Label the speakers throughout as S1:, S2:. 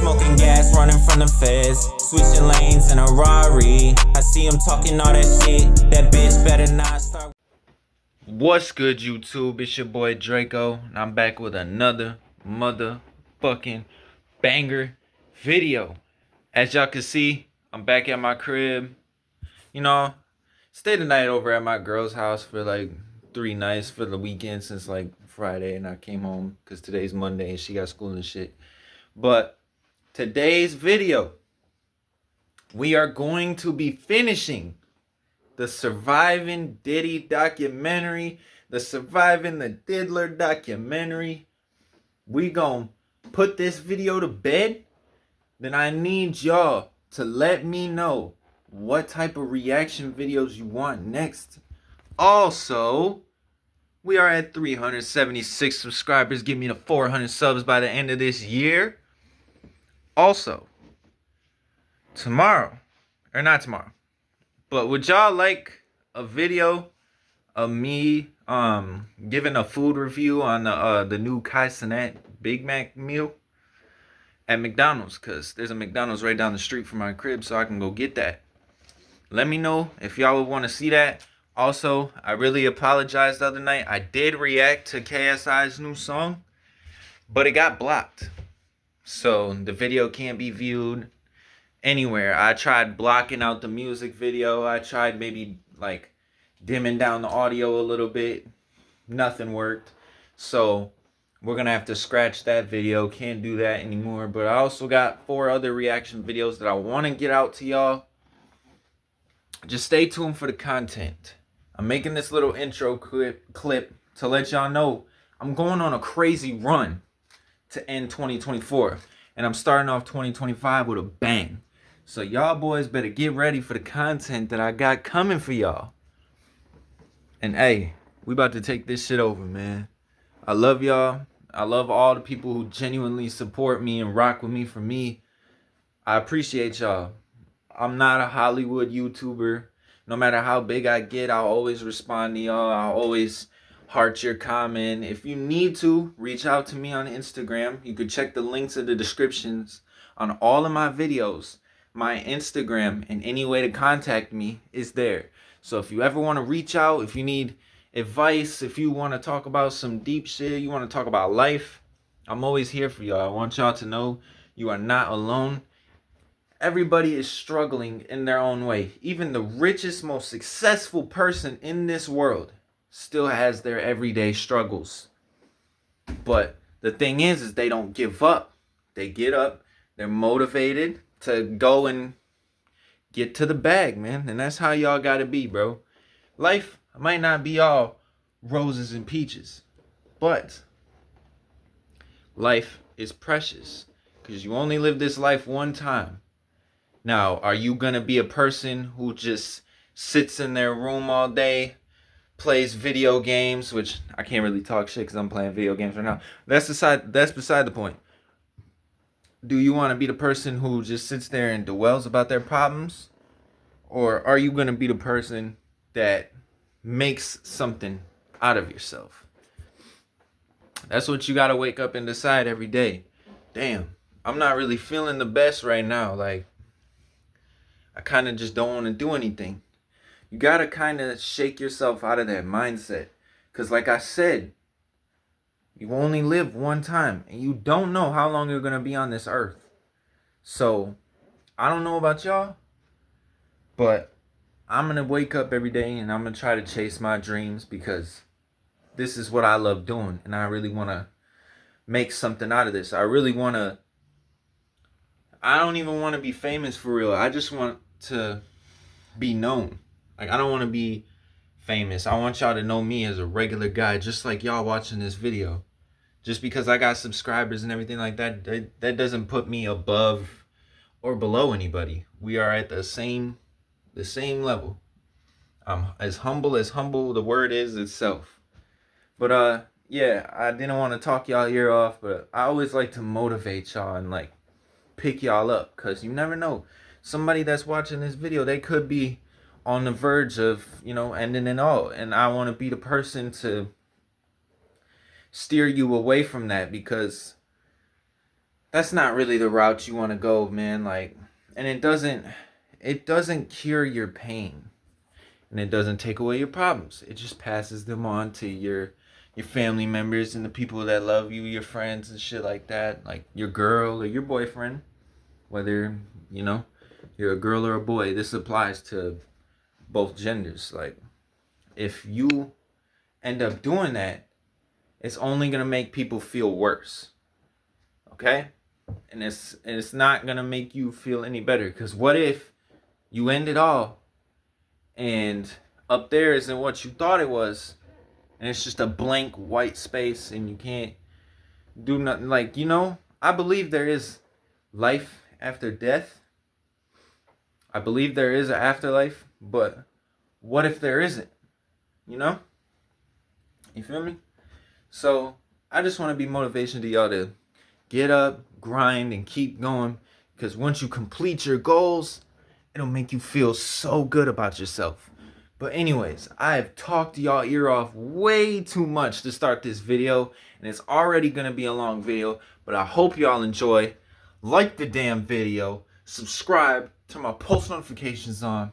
S1: Smoking gas, running from the feds. Switching lanes in a Rari. I see him talking all that shit. That bitch better not start.
S2: What's good, YouTube? It's your boy Draco, and I'm back with another motherfucking banger video. As y'all can see, I'm back at my crib. You know, stayed the night over at my girl's house for like 3 nights for the weekend since like Friday, and I came home because today's Monday and she got school and shit. But today's video, we are going to be finishing the Surviving Diddy documentary, the Surviving the Diddler documentary. We gonna put this video to bed. Then I need y'all to let me know what type of reaction videos you want next. Also, we are at 376 subscribers. Give me to 400 subs by the end of this year. Also, tomorrow, or not tomorrow, but would y'all like a video of me giving a food review on the new Kai Cenat Big Mac meal at McDonald's? Because there's a McDonald's right down the street from my crib, so I can go get that. Let me know if y'all would want to see that. Also, I really apologize the other night. I did react to KSI's new song, but it got blocked. So the video can't be viewed anywhere. I tried blocking out the music video. I tried maybe like dimming down the audio a little bit. Nothing worked. So we're gonna have to scratch that video. Can't do that anymore. But I also got 4 other reaction videos that I want to get out to y'all. Just stay tuned for the content. I'm making this little intro clip to let y'all know I'm going on a crazy run to end 2024. And I'm starting off 2025 with a bang. So y'all boys better get ready for the content that I got coming for y'all. And hey, we about to take this shit over, man. I love y'all. I love all the people who genuinely support me and rock with me for me. I appreciate y'all. I'm not a Hollywood YouTuber. No matter how big I get, I'll always respond to y'all. I'll always heart your comment. If you need to, reach out to me on Instagram. You could check the links in the descriptions on all of my videos. My Instagram and any way to contact me is there. So if you ever want to reach out, if you need advice, if you want to talk about some deep shit, you want to talk about life, I'm always here for y'all. I want y'all to know you are not alone. Everybody is struggling in their own way. Even the richest, most successful person in this world still has their everyday struggles. But the thing is they don't give up. They get up. They're motivated to go and get to the bag, man. And that's how y'all gotta be, bro. Life might not be all roses and peaches, but life is precious because you only live this life one time. Now, are you gonna be a person who just sits in their room all day, plays video games, which I can't really talk shit because I'm playing video games right now. That's beside the point. Do you want to be the person who just sits there and dwells about their problems? Or are you going to be the person that makes something out of yourself? That's what you got to wake up and decide every day. Damn, I'm not really feeling the best right now. Like, I kind of just don't want to do anything. You got to kind of shake yourself out of that mindset. Because like I said, you only live one time. And you don't know how long you're going to be on this earth. So, I don't know about y'all. But I'm going to wake up every day and I'm going to try to chase my dreams. Because this is what I love doing. And I really want to make something out of this. I don't even want to be famous for real. I just want to be known. Like, I don't want to be famous. I want y'all to know me as a regular guy, just like y'all watching this video. Just because I got subscribers and everything like that, that doesn't put me above or below anybody. We are at the same level. I'm as humble the word is itself. But yeah, I didn't want to talk y'all ear off, but I always like to motivate y'all and like pick y'all up, because you never know. Somebody that's watching this video, they could be on the verge of, ending it all. And I want to be the person to steer you away from that, because that's not really the route you want to go, man. Like, and it doesn't cure your pain, and it doesn't take away your problems. It just passes them on to your family members and the people that love you, your friends and shit like that, like your girl or your boyfriend, whether, you know, you're a girl or a boy. This applies to both genders. Like, if you end up doing that, it's only gonna make people feel worse. Okay? And it's not gonna make you feel any better. Cause what if you end it all and up there isn't what you thought it was, and it's just a blank white space and you can't do nothing? Like, you know, I believe there is life after death. I believe there is an afterlife, but what if there isn't? You know? You feel me? So I just want to be motivation to y'all to get up, grind, and keep going. Because once you complete your goals, it'll make you feel so good about yourself. But anyways, I have talked y'all ear off way too much to start this video. And it's already going to be a long video. But I hope y'all enjoy. Like the damn video. Subscribe. Turn my post notifications on.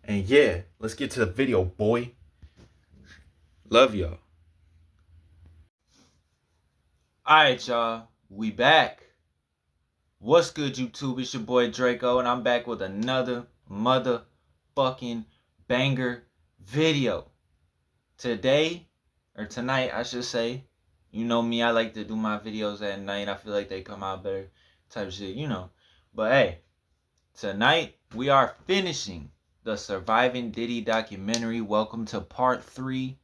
S2: And yeah, let's get to the video, boy. Love y'all. Alright, y'all. We back. What's good, YouTube? It's your boy Draco, and I'm back with another motherfucking banger video. Today, or tonight, I should say. You know me, I like to do my videos at night. I feel like they come out better, type of shit, you know. But hey, tonight, we are finishing the Surviving Diddy documentary. Welcome to part 3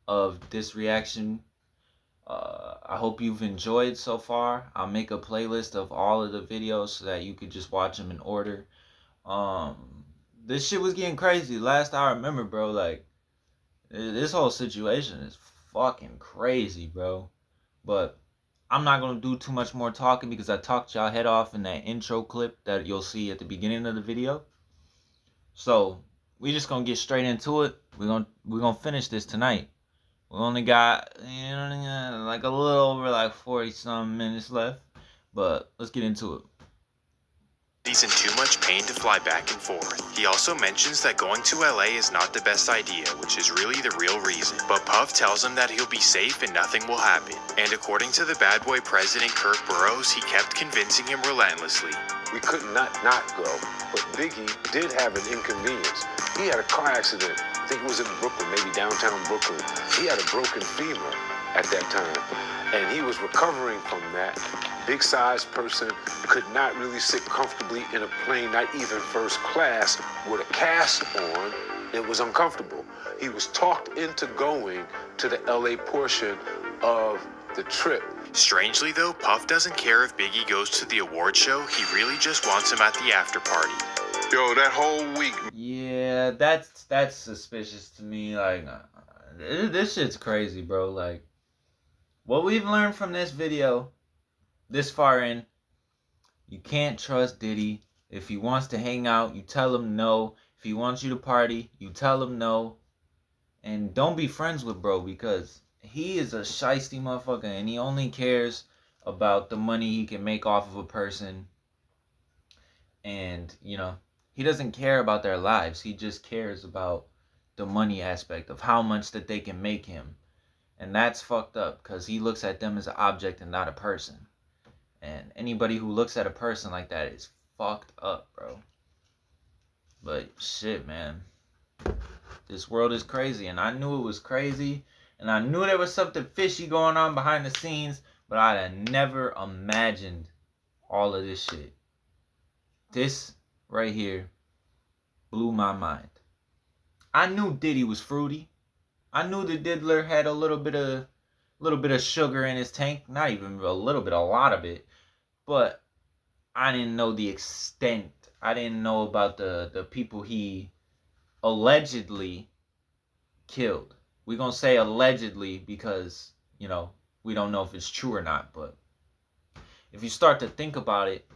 S2: of this reaction. I hope you've enjoyed so far. I'll make a playlist of all of the videos so that you could just watch them in order. This shit was getting crazy. Last I remember, bro, like, this whole situation is fucking crazy, bro. But I'm not going to do too much more talking because I talked y'all head off in that intro clip that you'll see at the beginning of the video. So, we just going to get straight into it. We're gonna finish this tonight. We only got, you know, like a little over like 40-some minutes left. But let's get into it.
S3: He's in too much pain to fly back and forth. He also mentions that going to LA is not the best idea, which is really the real reason. But Puff tells him that he'll be safe and nothing will happen. And according to the bad boy president Kirk Burroughs, he kept convincing him relentlessly.
S4: We could not go, but Biggie did have an inconvenience. He had a car accident. I think it was in Brooklyn, maybe downtown Brooklyn. He had a broken femur at that time, and he was recovering from that. Big-sized person could not really sit comfortably in a plane, not even first class, with a cast on. It was uncomfortable. He was talked into going to the LA portion of the trip.
S3: Strangely though, Puff doesn't care if Biggie goes to the award show. He really just wants him at the after party.
S4: Yo, that whole week.
S2: Yeah, that's suspicious to me. Like, this shit's crazy, bro. Like, what we've learned from this video, this far in, you can't trust Diddy. If he wants to hang out, you tell him no. If he wants you to party, you tell him no. And don't be friends with bro, because he is a shiesty motherfucker, and he only cares about the money he can make off of a person. And, you know, he doesn't care about their lives. He just cares about the money aspect of how much that they can make him. And that's fucked up, because he looks at them as an object and not a person. And anybody who looks at a person like that is fucked up, bro. But shit, man. This world is crazy, and I knew it was crazy. And I knew there was something fishy going on behind the scenes, but I had never imagined all of this shit. This right here blew my mind. I knew Diddy was fruity. I knew the diddler had a little bit of sugar in his tank. Not even a little bit, a lot of it. But I didn't know the extent. I didn't know about the people he allegedly killed. We're going to say allegedly because, you know, we don't know if it's true or not. But if you start to think about it,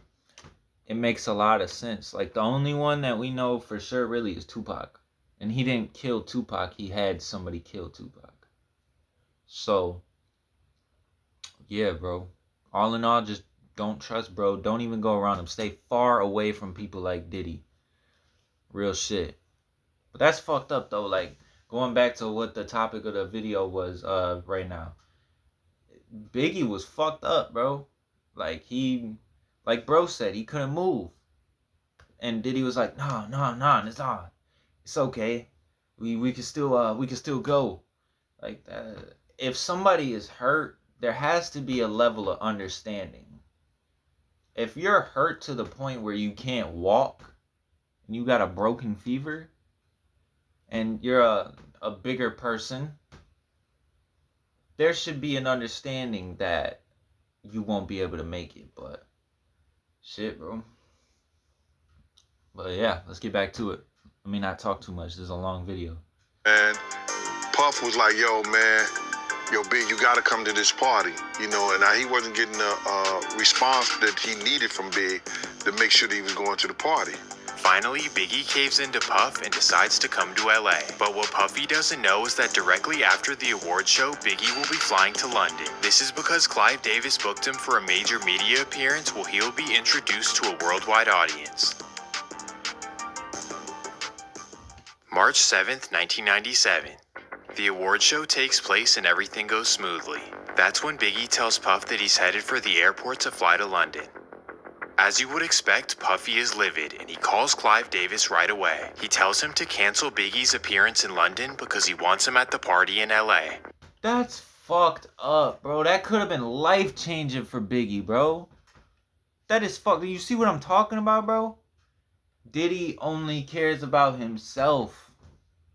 S2: it makes a lot of sense. Like, the only one that we know for sure really is Tupac. And he didn't kill Tupac. He had somebody kill Tupac. So, yeah, bro. All in all, just don't trust bro. Don't even go around him. Stay far away from people like Diddy. Real shit. But that's fucked up though. Like, going back to what the topic of the video was right now. Biggie was fucked up, bro. Like, like bro said, he couldn't move. And Diddy was like, no, it's okay. We can still go. Like that. If somebody is hurt, there has to be a level of understanding. If you're hurt to the point where you can't walk and you got a broken fever and you're a bigger person, there should be an understanding that you won't be able to make it. But shit, bro. But yeah, let's get back to it. Let me not talk too much. This is a long video.
S5: And Puff was like, yo, man, yo, Big, you got to come to this party. You know, and he wasn't getting a response that he needed from Big to make sure that he was going to the party.
S3: Finally, Biggie caves into Puff and decides to come to LA. But what Puffy doesn't know is that directly after the award show, Biggie will be flying to London. This is because Clive Davis booked him for a major media appearance where he'll be introduced to a worldwide audience. March 7th, 1997. The award show takes place and everything goes smoothly. That's when Biggie tells Puff that he's headed for the airport to fly to London. As you would expect, Puffy is livid and he calls Clive Davis right away. He tells him to cancel Biggie's appearance in London because he wants him at the party in LA.
S2: That's fucked up, bro. That could have been life-changing for Biggie, bro. That is fucked. You see what I'm talking about, bro? Diddy only cares about himself.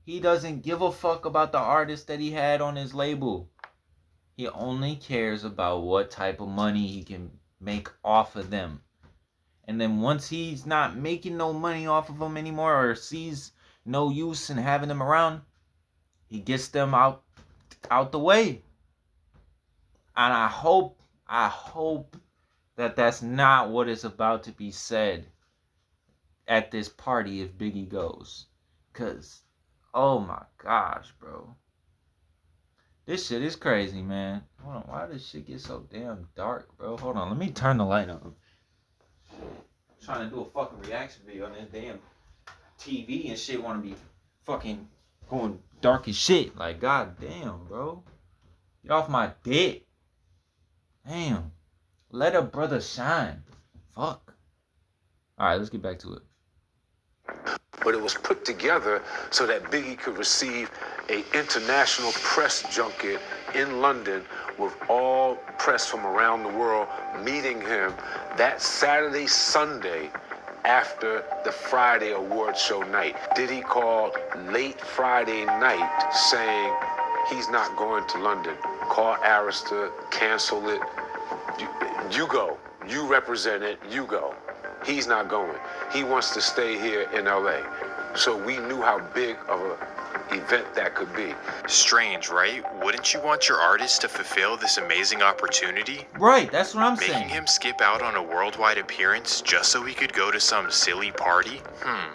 S2: He doesn't give a fuck about the artist that he had on his label. He only cares about what type of money he can make off of them. And then once he's not making no money off of them anymore, or sees no use in having them around, he gets them out the way. And I hope that that's not what is about to be said at this party if Biggie goes. Cause, oh my gosh, bro. This shit is crazy, man. Hold on, why does shit get so damn dark, bro? Hold on, let me turn the light on. I'm trying to do a fucking reaction video on this damn TV and shit wanna be fucking going dark as shit. Like, god damn, bro. Get off my dick. Damn. Let a brother shine. Fuck. Alright, let's get back to it.
S4: But it was put together so that Biggie could receive an international press junket in London with all press from around the world meeting him that Saturday, Sunday after the Friday award show night. Diddy called late Friday night saying he's not going to London. Call Arista, cancel it. You go. You represent it. You go. He's not going. He wants to stay here in LA. So we knew how big of an event that could be.
S3: Strange, right? Wouldn't you want your artist to fulfill this amazing opportunity?
S2: Right, that's what I'm
S3: Making
S2: saying.
S3: him skip out on a worldwide appearance just so he could go to some silly party?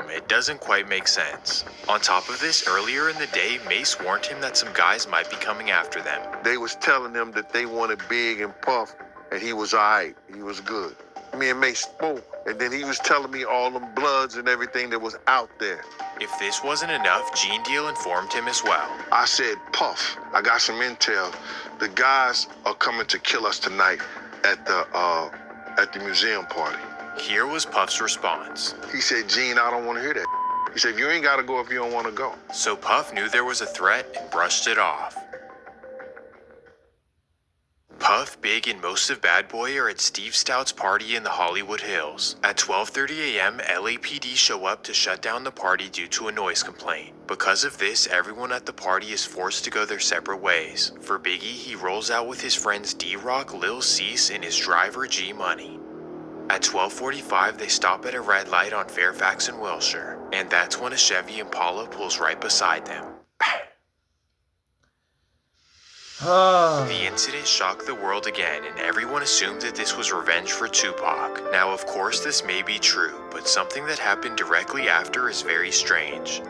S3: It doesn't quite make sense. On top of this, earlier in the day, Mace warned him that some guys might be coming after them.
S5: They was telling them that they wanted Big and Puff, and he was all right. He was good. Me and Mace spoke, and then he was telling me all them bloods and everything that was out there.
S3: If this wasn't enough, Gene Deal informed him as well.
S5: I said, Puff, I got some intel. The guys are coming to kill us tonight at the museum party.
S3: Here was Puff's response.
S5: He said, Gene, I don't want to hear that. He said, you ain't got to go if you don't want to go.
S3: So Puff knew there was a threat and brushed it off. Puff, Big, and most of Bad Boy are at Steve Stout's party in the Hollywood Hills. At 12:30 a.m., LAPD show up to shut down the party due to a noise complaint. Because of this, everyone at the party is forced to go their separate ways. For Biggie, he rolls out with his friends D-Rock, Lil Cease, and his driver G Money. At 12:45, they stop at a red light on Fairfax and Wilshire, and that's when a Chevy Impala pulls right beside them. The incident shocked the world again, and everyone assumed that this was revenge for Tupac. Now, of course, this may be true, but something that happened directly after is very strange.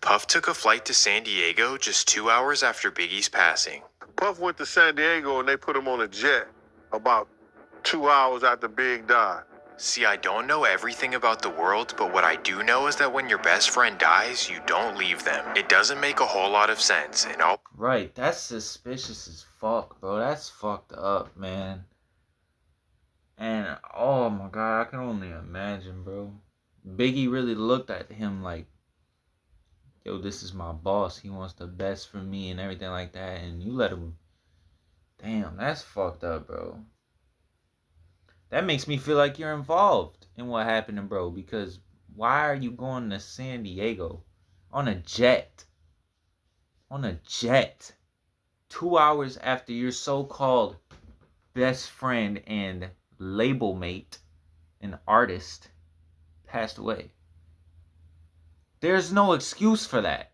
S3: Puff took a flight to San Diego just 2 hours after Biggie's passing.
S5: Puff went to San Diego, and they put him on a jet about 2 hours after Big died.
S3: See, I don't know everything about the world, but what I do know is that when your best friend dies, you don't leave them. It doesn't make a whole lot of sense, and I'll...
S2: Right, that's suspicious as fuck, bro. That's fucked up, man. And, oh my God, I can only imagine, bro. Biggie really looked at him like, yo, this is my boss. He wants the best for me and everything like that. And you let him... Damn, that's fucked up, bro. That makes me feel like you're involved in what happened to bro. Because why are you going to San Diego on a jet? On a jet. 2 hours after your so-called best friend and label mate, an artist, passed away. There's no excuse for that.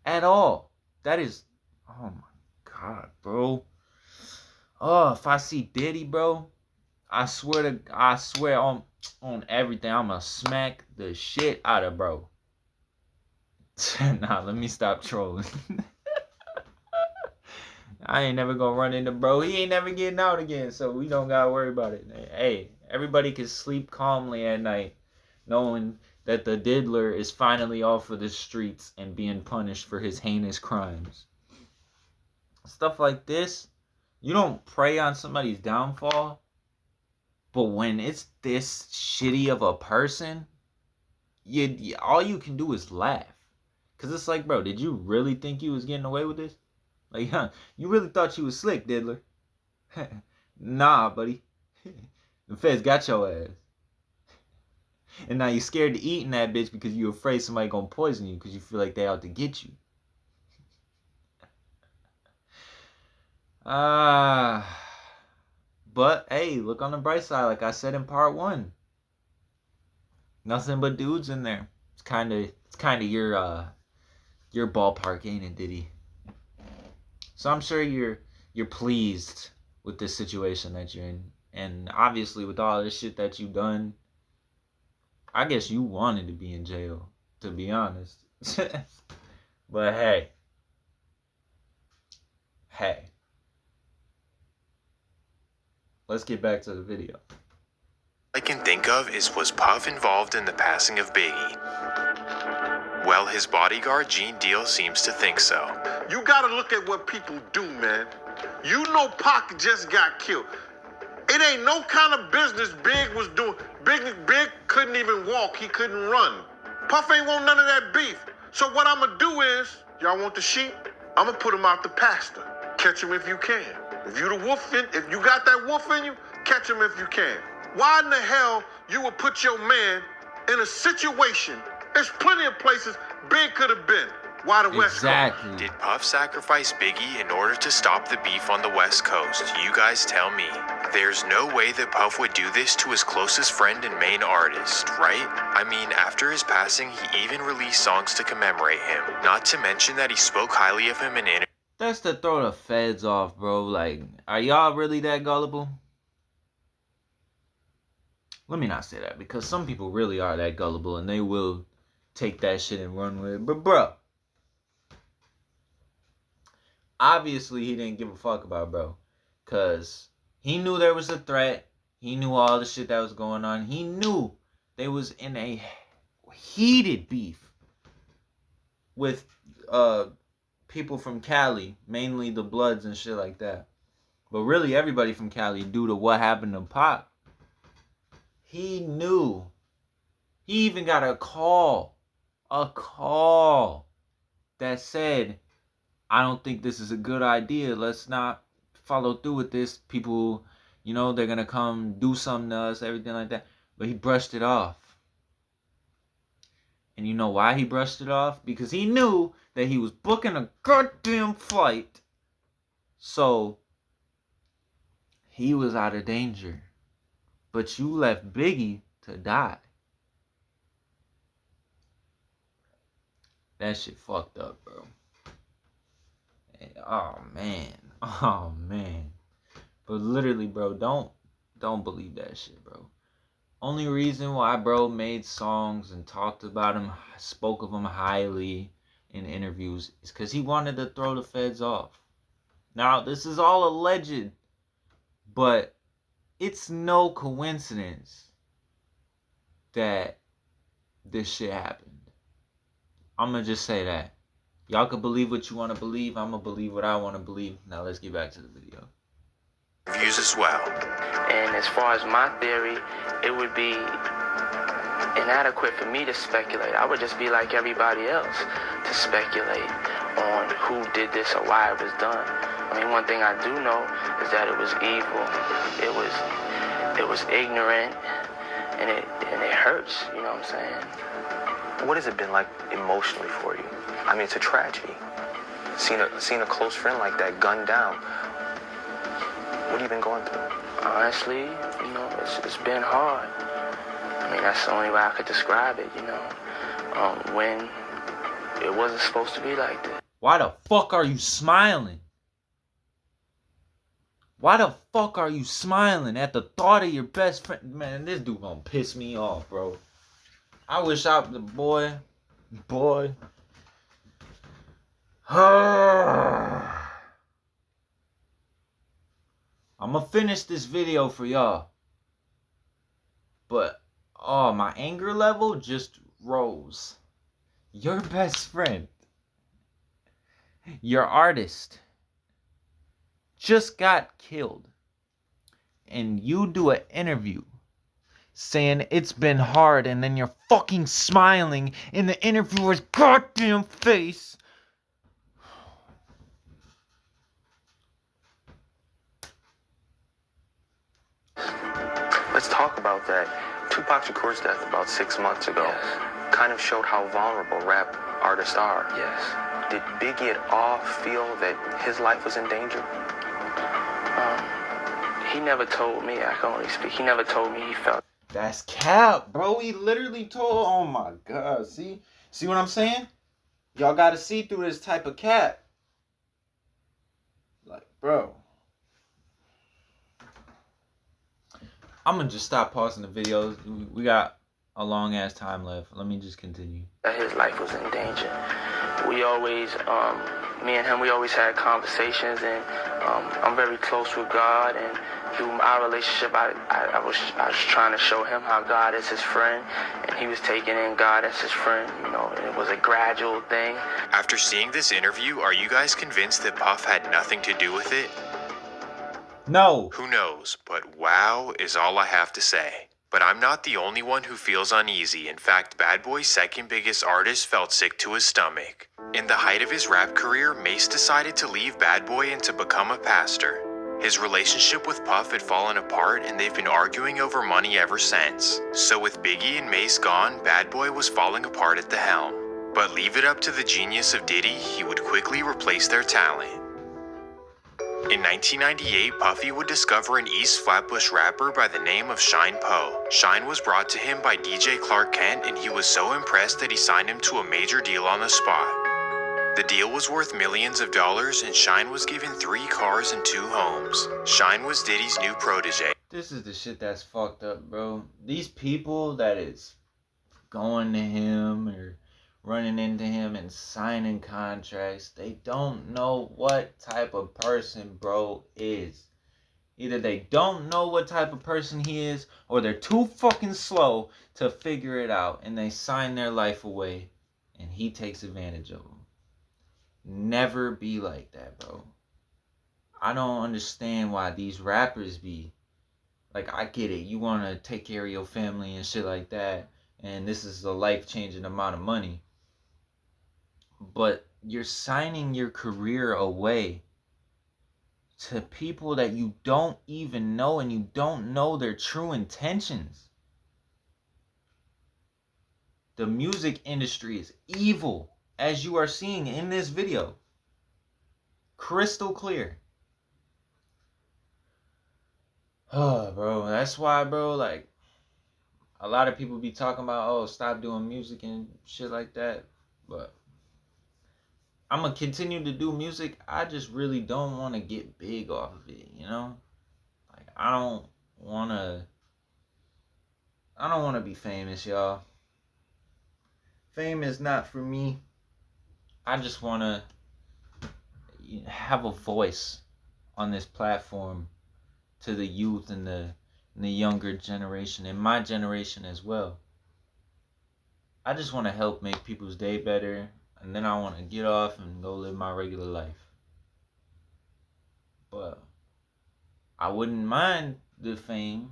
S2: At all. That is... Oh my God, bro. Oh, if I see Diddy, bro, I swear on everything, I'ma smack the shit out of bro. Nah, let me stop trolling. I ain't never gonna run into bro. He ain't never getting out again, so we don't gotta worry about it. Hey, everybody can sleep calmly at night knowing that the diddler is finally off of the streets and being punished for his heinous crimes. Stuff like this, you don't prey on somebody's downfall, but when it's this shitty of a person, all you can do is laugh. Because it's like, bro, did you really think you was getting away with this? Like, you really thought you was slick, diddler? Nah, buddy. The feds got your ass. And now you're scared to eat in that bitch because you're afraid somebody gonna poison you because you feel like they out to get you. But hey, look on the bright side. Like I said in part 1, nothing but dudes in there. It's kind of your ballpark, ain't it, Diddy? So I'm sure you're pleased with this situation that you're in, and obviously with all this shit that you've done, I guess you wanted to be in jail, to be honest. But hey. Let's get back to the video.
S3: I can think of is, was Puff involved in the passing of Biggie? Well, his bodyguard Gene Deal seems to think so.
S5: You gotta look at what people do, man. You know Pac just got killed. It ain't no kind of business Big was doing. Big couldn't even walk. He couldn't run. Puff ain't want none of that beef. So what I'm gonna do is, y'all want the sheep? I'm gonna put him out the pasture. Catch him if you can. If you the wolf, if you got that wolf in you, catch him if you can. Why in the hell you would put your man in a situation? There's plenty of places Big could have been. Why the West Coast?
S3: Did Puff sacrifice Biggie in order to stop the beef on the West Coast? You guys tell me. There's no way that Puff would do this to his closest friend and main artist, right? I mean, after his passing, he even released songs to commemorate him. Not to mention that he spoke highly of him in interviews.
S2: That's to throw the feds off, bro. Like, are y'all really that gullible? Let me not say that, because some people really are that gullible and they will take that shit and run with it. But, bro, obviously he didn't give a fuck about bro, because he knew there was a threat. He knew all the shit that was going on. He knew they was in a heated beef with people from Cali, mainly the Bloods and shit like that. But really everybody from Cali, due to what happened to Pac. He knew. He even got a call that said, I don't think this is a good idea. Let's not follow through with this. People, you know, they're going to come do something to us, everything like that. But he brushed it off. And you know why he brushed it off? Because he knew that he was booking a goddamn flight. So, he was out of danger. But you left Biggie to die. That shit fucked up, bro. Oh, man. But literally, bro, don't believe that shit, bro. Only reason why bro made songs and talked about him, spoke of him highly in interviews, is because he wanted to throw the feds off. Now, this is all alleged, but it's no coincidence that this shit happened. I'm gonna just say that. Y'all can believe what you want to believe. I'm gonna believe what I want to believe. Now let's get back to the video.
S3: Views as well.
S6: And as far as my theory, it would be inadequate for me to speculate. I would just be like everybody else to speculate on who did this or why it was done. I mean, one thing I do know is that it was evil. It was ignorant, and it hurts. You know what I'm saying?
S7: What has it been like emotionally for you? I mean, it's a tragedy. Seeing a close friend like that gunned down. What have you been going through?
S6: Honestly, you know, it's been hard. I mean, that's the only way I could describe it, you know. When it wasn't supposed to be like this.
S2: Why the fuck are you smiling? Why the fuck are you smiling at the thought of your best friend? Man, this dude gonna piss me off, bro. I wish I was the boy. I'm gonna finish this video for y'all. But, oh, my anger level just rose. Your best friend, your artist, just got killed. And you do an interview saying it's been hard, and then you're fucking smiling in the interviewer's goddamn face.
S7: Let's talk about that. Tupac Shakur's death about 6 months ago kind of showed how vulnerable rap artists are.
S6: Yes.
S7: Did Biggie at all feel that his life was in danger?
S6: He never told me. I can only speak. He never told me he felt.
S2: That's cap, bro. He literally told, oh my God. See what I'm saying? Y'all gotta see through this type of cap. Like, bro. I'm gonna just stop pausing the videos. We got a long ass time left. Let me just continue.
S6: That his life was in danger. We always, me and him, we always had conversations, and I'm very close with God, and through our relationship, I was trying to show him how God is his friend, and he was taking in God as his friend, you know, and it was a gradual thing.
S3: After seeing this interview, are you guys convinced that Puff had nothing to do with it?
S2: No.
S3: Who knows, but wow is all I have to say. But I'm not the only one who feels uneasy. In fact, Bad Boy's second biggest artist felt sick to his stomach. In the height of his rap career, Mace decided to leave Bad Boy and to become a pastor. His relationship with Puff had fallen apart, and they've been arguing over money ever since. So with Biggie and Mace gone, Bad Boy was falling apart at the helm. But leave it up to the genius of Diddy, he would quickly replace their talent. In 1998, Puffy would discover an East Flatbush rapper by the name of Shine Poe. Shine was brought to him by DJ Clark Kent, and he was so impressed that he signed him to a major deal on the spot. The deal was worth millions of dollars, and Shine was given 3 cars and 2 homes. Shine was Diddy's new protege.
S2: This is the shit that's fucked up, bro. These people that is going to him or running into him and signing contracts, they don't know what type of person bro is. Either they don't know what type of person he is, or they're too fucking slow to figure it out, and they sign their life away, and he takes advantage of them. Never be like that, bro. I don't understand why these rappers be like, I get it, you want to take care of your family and shit like that, and this is a life-changing amount of money, but you're signing your career away to people that you don't even know, and you don't know their true intentions. The music industry is evil, as you are seeing in this video. Crystal clear. Oh, bro, that's why, bro, like, a lot of people be talking about, oh, stop doing music and shit like that, but I'm gonna continue to do music. I just really don't want to get big off of it, you know? Like, I don't want to be famous, y'all. Fame is not for me. I just want to have a voice on this platform to the youth and the in the younger generation, in my generation as well. I just want to help make people's day better, and then I want to get off and go live my regular life. But I wouldn't mind the fame,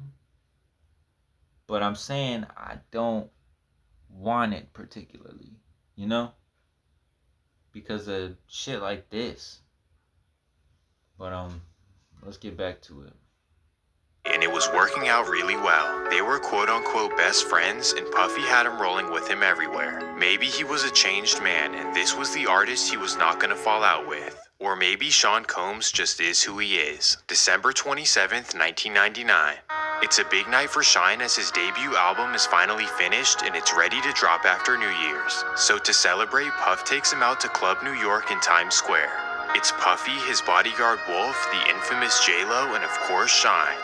S2: but I'm saying I don't want it particularly, you know? Because of shit like this. But let's get back to it.
S3: And it was working out really well. They were quote-unquote best friends, and Puffy had him rolling with him everywhere. Maybe he was a changed man, and this was the artist he was not going to fall out with. Or maybe Sean Combs just is who he is. December 27th, 1999. It's a big night for Shine as his debut album is finally finished and it's ready to drop after New Year's. So to celebrate, Puff takes him out to Club New York in Times Square. It's Puffy, his bodyguard Wolf, the infamous J-Lo, and of course Shine.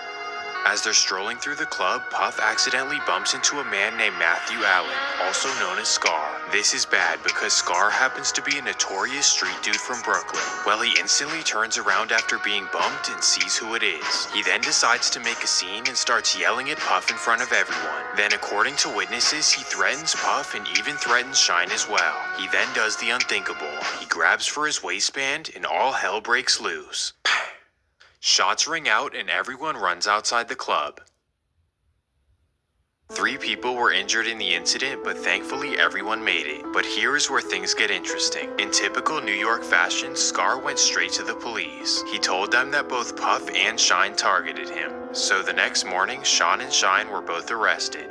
S3: As they're strolling through the club, Puff accidentally bumps into a man named Matthew Allen, also known as Scar. This is bad because Scar happens to be a notorious street dude from Brooklyn. Well, he instantly turns around after being bumped and sees who it is. He then decides to make a scene and starts yelling at Puff in front of everyone. Then, according to witnesses, he threatens Puff and even threatens Shine as well. He then does the unthinkable. He grabs for his waistband and all hell breaks loose. Shots ring out and everyone runs outside the club. 3 people were injured in the incident, but thankfully everyone made it. But here is where things get interesting. In typical New York fashion, Scar went straight to the police. He told them that both Puff and Shine targeted him. So the next morning, Sean and Shine were both arrested.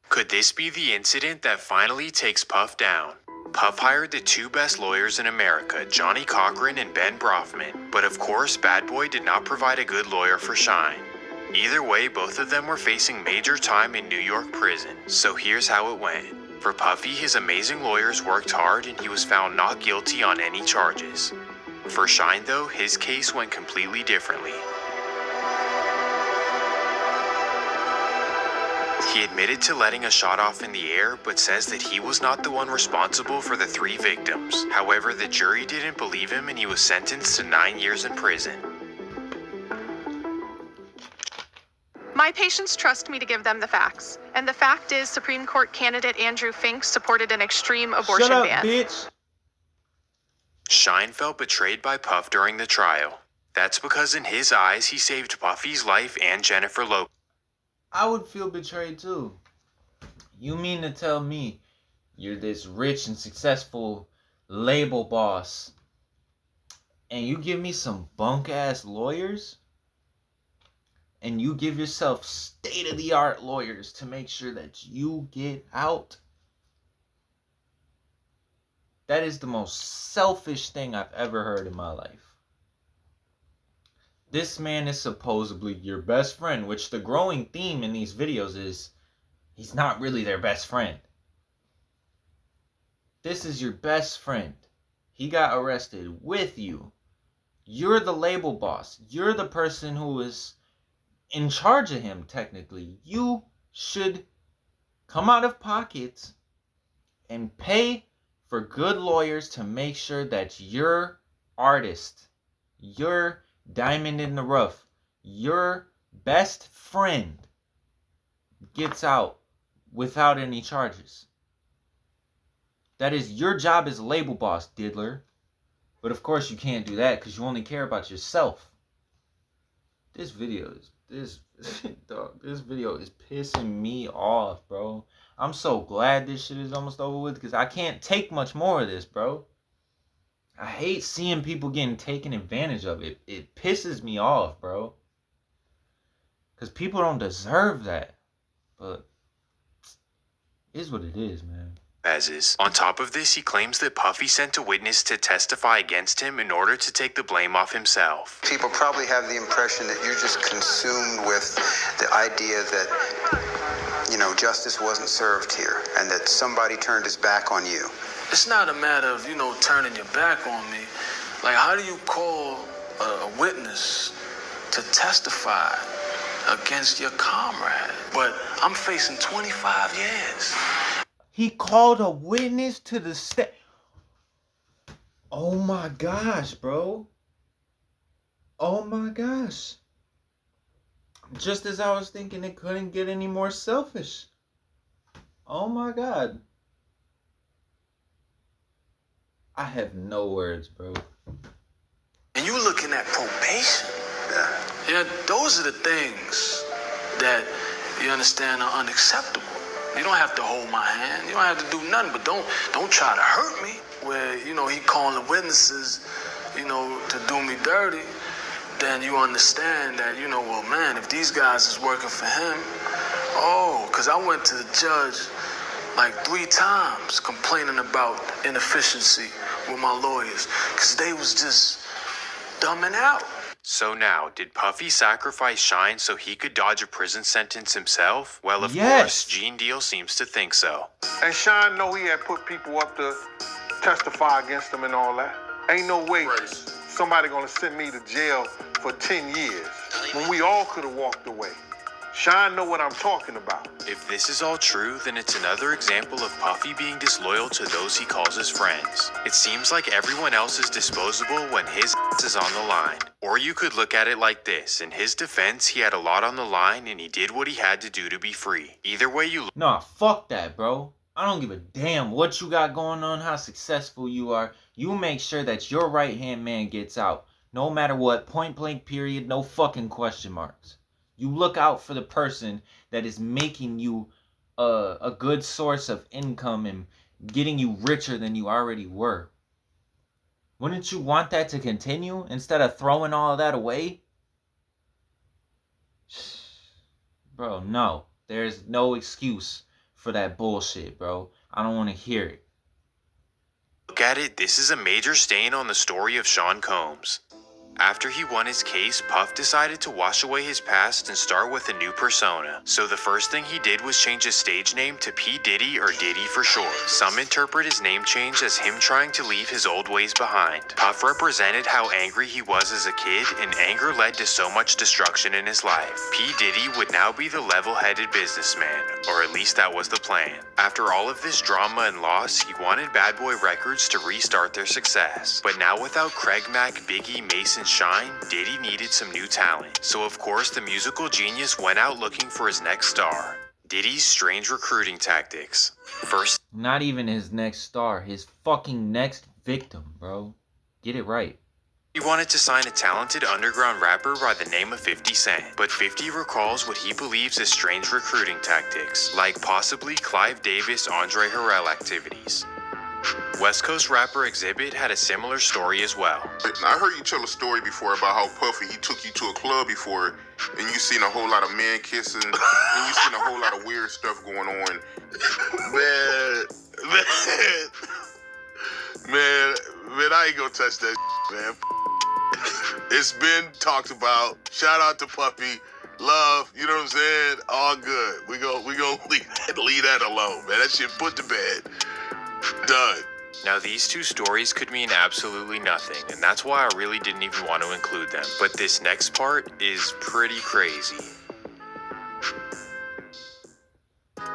S3: Could this be the incident that finally takes Puff down? Puff hired the 2 best lawyers in America, Johnny Cochran and Ben Brofman. But of course, Bad Boy did not provide a good lawyer for Shine. Either way, both of them were facing major time in New York prison. So here's how it went. For Puffy, his amazing lawyers worked hard and he was found not guilty on any charges. For Shine though, his case went completely differently. He admitted to letting a shot off in the air, but says that he was not the one responsible for the 3 victims. However, the jury didn't believe him and he was sentenced to 9 years in prison.
S8: My patients trust me to give them the facts. And the fact is, Supreme Court candidate Andrew Fink supported an extreme abortion
S2: Shut up,
S8: ban.
S2: bitch.
S3: Shine felt betrayed by Puff during the trial. That's because in his eyes, he saved Puffy's life and Jennifer Lopez.
S2: I would feel betrayed too. You mean to tell me you're this rich and successful label boss and you give me some bunk ass lawyers? And you give yourself state-of-the-art lawyers to make sure that you get out? That is the most selfish thing I've ever heard in my life. This man is supposedly your best friend, which the growing theme in these videos is he's not really their best friend. This is your best friend. He got arrested with you. You're the label boss. You're the person who is in charge of him, technically. You should come out of pocket and pay for good lawyers to make sure that your artist, your diamond in the rough, your best friend gets out without any charges. That is your job as a label boss, diddler. But of course you can't do that because you only care about yourself. This video is this video is pissing me off, bro. I'm so glad this shit is almost over with because I can't take much more of this, bro. I hate seeing people getting taken advantage of. It pisses me off, bro. Because people don't deserve that. But it is what it is, man.
S3: On top of this, he claims that Puffy sent a witness to testify against him in order to take the blame off himself.
S9: People probably have the impression that you're just consumed with the idea that, you know, justice wasn't served here and that somebody turned his back on you.
S10: It's not a matter of, you know, turning your back on me. Like, how do you call a witness to testify against your comrade? But I'm facing 25 years.
S2: He called a witness to the state. Oh my gosh, bro. Oh my gosh. Just as I was thinking, it couldn't get any more selfish. Oh my God. I have no words, bro.
S10: And you looking at probation. Yeah, those are the things that you understand are unacceptable. You don't have to hold my hand. You don't have to do nothing, but don't try to hurt me. Where, he calling the witnesses, to do me dirty. Then you understand that, well, man, if these guys is working for him, because I went to the judge like 3 times complaining about inefficiency with my lawyers, because they was just dumbing out.
S3: So now, did Puffy sacrifice Shine so he could dodge a prison sentence himself? Well, of
S2: Yes.
S3: course, Gene Deal seems to think so.
S5: And Sean know he had put people up to testify against him and all that. Ain't no way somebody gonna send me to jail for 10 years when we all could have walked away. Sean know what I'm talking about.
S3: If this is all true, then it's another example of Puffy being disloyal to those he calls his friends. It seems like everyone else is disposable when his ass is on the line. Or you could look at it like this. In his defense, he had a lot on the line and he did what he had to do to be free. Either way you look.
S2: Nah, fuck that, bro. I don't give a damn what you got going on, how successful you are. You make sure that your right-hand man gets out. No matter what, point blank period, no fucking question marks. You look out for the person that is making you a good source of income and getting you richer than you already were. Wouldn't you want that to continue instead of throwing all of that away? Bro, no. There's no excuse for that bullshit, bro. I don't want to hear it.
S3: Look at it, this is a major stain on the story of Sean Combs. After he won his case, Puff decided to wash away his past and start with a new persona. So the first thing he did was change his stage name to P. Diddy, or Diddy for short. Some interpret his name change as him trying to leave his old ways behind. Puff represented how angry he was as a kid, and anger led to so much destruction in his life. P. Diddy would now be the level-headed businessman, or at least that was the plan. After all of this drama and loss, he wanted Bad Boy Records to restart their success. But now without Craig Mack, Biggie, Mason, Shine, Diddy needed some new talent. So of course the musical genius went out looking for his next star. Diddy's strange recruiting tactics. First,
S2: not even his next star, his fucking next victim, bro. Get it right.
S3: he wanted to sign a talented underground rapper by the name of 50 Cent. But 50 recalls what he believes as strange recruiting tactics, like possibly Clive Davis, Andre Harrell activities. West Coast rapper Exhibit had a similar story as well.
S5: I heard you tell a story before about how Puffy, he took you to a club before, and you seen a whole lot of men kissing, and you seen a whole lot of weird stuff going on. Man, I ain't gonna touch that, man. It's been talked about. Shout out to Puffy. Love, you know what I'm saying? All good. We gonna leave that alone, man. That shit put to bed. Done.
S3: Now these two stories could mean absolutely nothing, and that's why I really didn't even want to include them. But this next part is pretty crazy.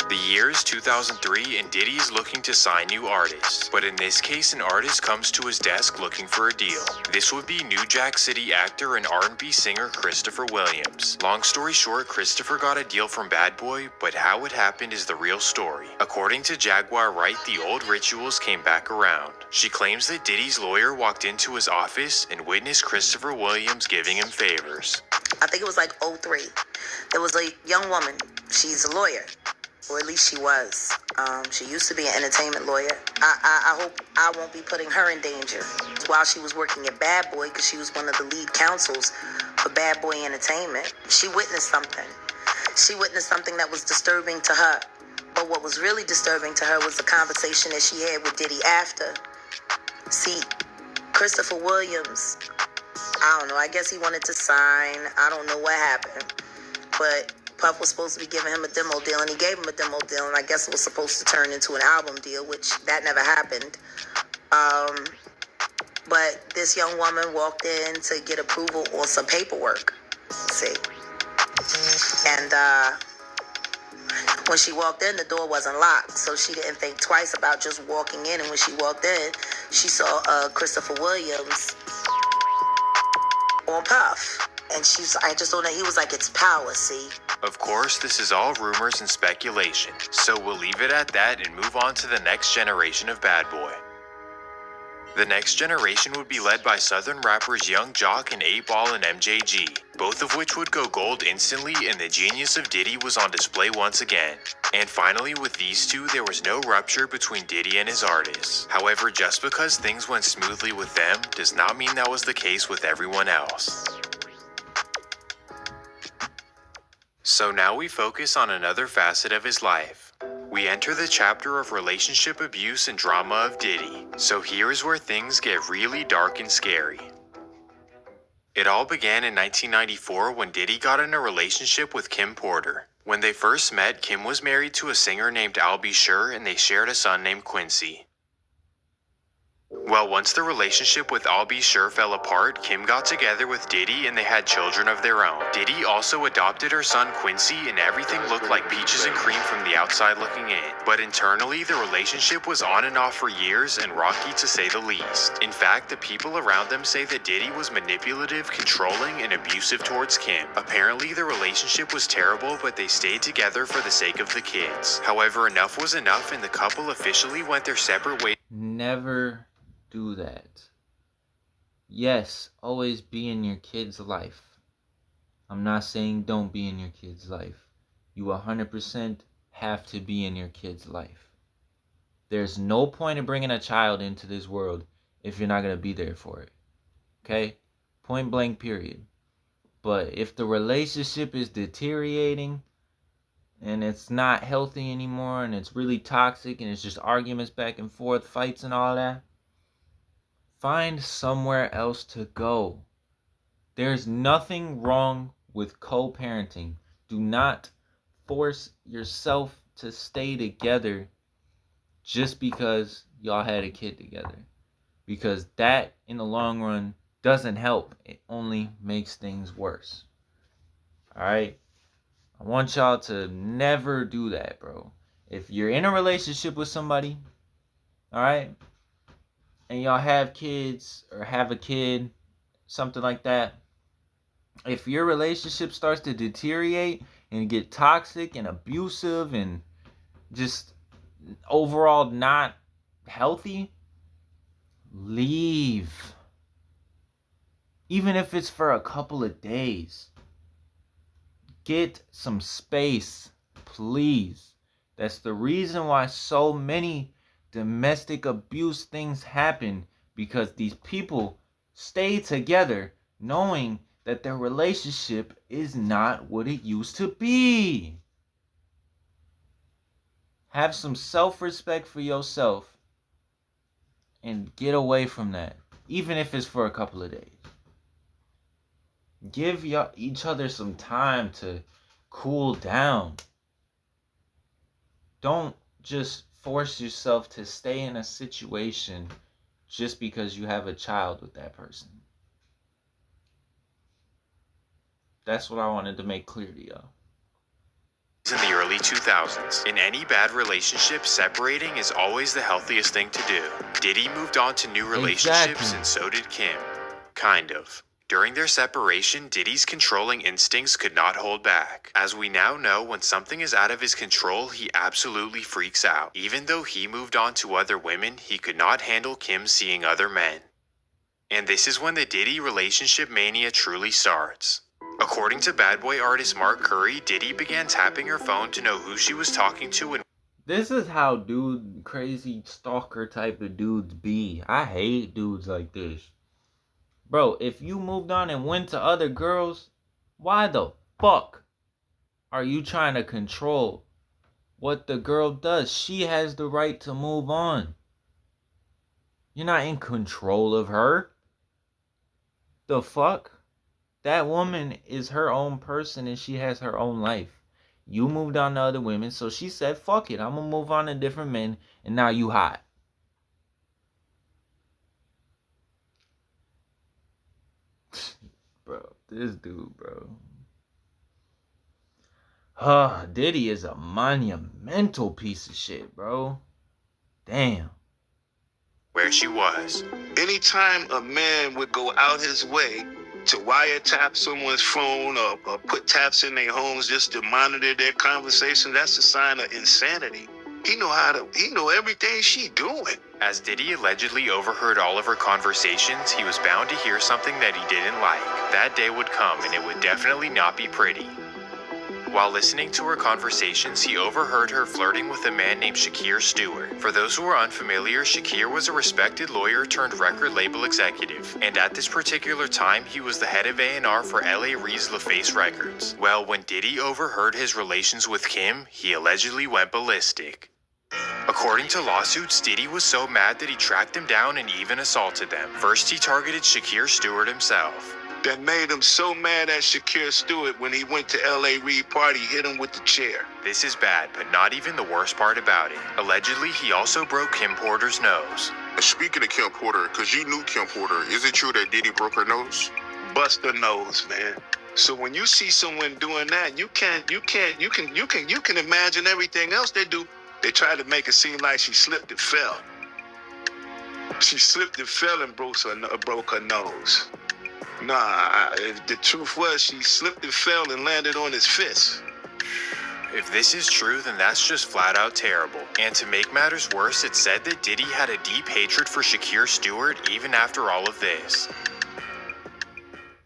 S3: The year is 2003 and Diddy is looking to sign new artists. But in this case, an artist comes to his desk looking for a deal. This would be New Jack City actor and R&B singer Christopher Williams. Long story short, Christopher got a deal from Bad Boy, but how it happened is the real story. According to Jaguar Wright, the old rituals came back around. She claims that Diddy's lawyer walked into his office and witnessed Christopher Williams giving him favors.
S11: I think it was like 03. There was a young woman. She's a lawyer. Or at least she was. She used to be an entertainment lawyer. I hope I won't be putting her in danger. While she was working at Bad Boy, because she was one of the lead counsels for Bad Boy Entertainment, she witnessed something. She witnessed something that was disturbing to her. But what was really disturbing to her was the conversation that she had with Diddy after. See, Christopher Williams, I don't know, I guess he wanted to sign. I don't know what happened. But Puff was supposed to be giving him a demo deal, and he gave him a demo deal, and I guess it was supposed to turn into an album deal, which that never happened. But this young woman walked in to get approval on some paperwork. See? And when she walked in, the door wasn't locked, so she didn't think twice about just walking in, and when she walked in, she saw Christopher Williams on Puff. And I just don't know. He was like, it's power, see?
S3: Of course, this is all rumors and speculation, so we'll leave it at that and move on to the next generation of bad boy. The next generation would be led by Southern rappers Young Jock and 8Ball and MJG, both of which would go gold instantly, and the genius of Diddy was on display once again. And finally, with these two, there was no rupture between Diddy and his artists. However, just because things went smoothly with them does not mean that was the case with everyone else. So now we focus on another facet of his life. We enter the chapter of relationship abuse and drama of Diddy. So here is where things get really dark and scary. It all began in 1994 when Diddy got in a relationship with Kim Porter. When they first met, Kim was married to a singer named I'll Be Sure, and they shared a son named Quincy. Well, once the relationship with I'll Be Sure fell apart, Kim got together with Diddy and they had children of their own. Diddy also adopted her son Quincy, and everything looked like peaches and cream from the outside looking in. But internally, the relationship was on and off for years and rocky to say the least. In fact, the people around them say that Diddy was manipulative, controlling, and abusive towards Kim. Apparently, the relationship was terrible, but they stayed together for the sake of the kids. However, enough was enough and the couple officially went their separate ways.
S2: Never do that. Yes, always be in your kid's life. I'm not saying don't be in your kid's life. You 100% have to be in your kid's life. There's no point in bringing a child into this world if you're not going to be there for it. Okay? Point blank, period. But if the relationship is deteriorating and it's not healthy anymore and it's really toxic and it's just arguments back and forth, fights and all that, find somewhere else to go. There's nothing wrong with co-parenting. Do not force yourself to stay together just because y'all had a kid together. Because that, in the long run, doesn't help. It only makes things worse. Alright? I want y'all to never do that, bro. If you're in a relationship with somebody, alright, and y'all have kids or have a kid, something like that, if your relationship starts to deteriorate and get toxic and abusive and just overall not healthy, leave. Even if it's for a couple of days. Get some space, please. That's the reason why so many domestic abuse things happen, because these people stay together knowing that their relationship is not what it used to be. Have some self-respect for yourself and get away from that, even if it's for a couple of days. Give each other some time to cool down. Don't just force yourself to stay in a situation just because you have a child with that person. That's what I wanted to make clear to y'all.
S3: In the early 2000s. In any bad relationship, separating is always the healthiest thing to do. Diddy moved on to new relationships, and so did Kim. Kind of. During their separation, Diddy's controlling instincts could not hold back. As we now know, when something is out of his control, he absolutely freaks out. Even though he moved on to other women, he could not handle Kim seeing other men. And this is when the Diddy relationship mania truly starts. According to bad boy artist Mark Curry, Diddy began tapping her phone to know who she was talking to and...
S2: This is how crazy stalker type of dudes be. I hate dudes like this. Bro, if you moved on and went to other girls, why the fuck are you trying to control what the girl does? She has the right to move on. You're not in control of her. The fuck? That woman is her own person and she has her own life. You moved on to other women, so she said, fuck it, I'm gonna move on to different men, and now you hot. Bro, this dude, bro. Diddy is a monumental piece of shit, bro. Damn.
S3: Where she was.
S5: Anytime a man would go out his way
S4: to wiretap someone's phone or put taps in their homes just to monitor their conversation, that's a sign of insanity. He know everything she doing.
S3: As Diddy allegedly overheard all of her conversations, he was bound to hear something that he didn't like. That day would come, and it would definitely not be pretty. While listening to her conversations, he overheard her flirting with a man named Shakir Stewart. For those who are unfamiliar, Shakir was a respected lawyer turned record label executive, and at this particular time, he was the head of A&R for L.A. Reid's LaFace Records. Well, when Diddy overheard his relations with Kim, he allegedly went ballistic. According to lawsuits, Diddy was so mad that he tracked him down and even assaulted them. First, he targeted Shakir Stewart himself.
S4: That made him so mad at Shakir Stewart when he went to L.A. Reid party, hit him with the chair.
S3: This is bad, but not even the worst part about it. Allegedly, he also broke Kim Porter's nose.
S5: Speaking of Kim Porter, because you knew Kim Porter, is it true that Diddy broke her nose?
S4: Bust her nose, man. So when you see someone doing that, you can imagine everything else they do. They try to make it seem like she slipped and fell. She slipped and fell and broke her nose. Nah, the truth was she slipped and fell and landed on his fist.
S3: If this is true, then that's just flat out terrible. And to make matters worse, it's said that Diddy had a deep hatred for Shakir Stewart even after all of this.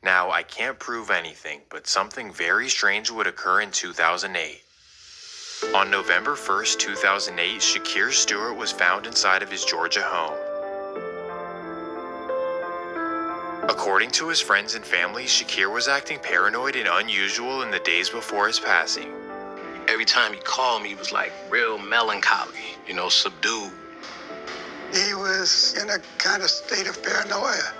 S3: Now, I can't prove anything, but something very strange would occur in 2008. On November 1st, 2008, Shakir Stewart was found inside of his Georgia home. According to his friends and family, Shakir was acting paranoid and unusual in the days before his passing.
S10: Every time he called me, he was like real melancholy, subdued.
S9: He was in a kind of state of paranoia.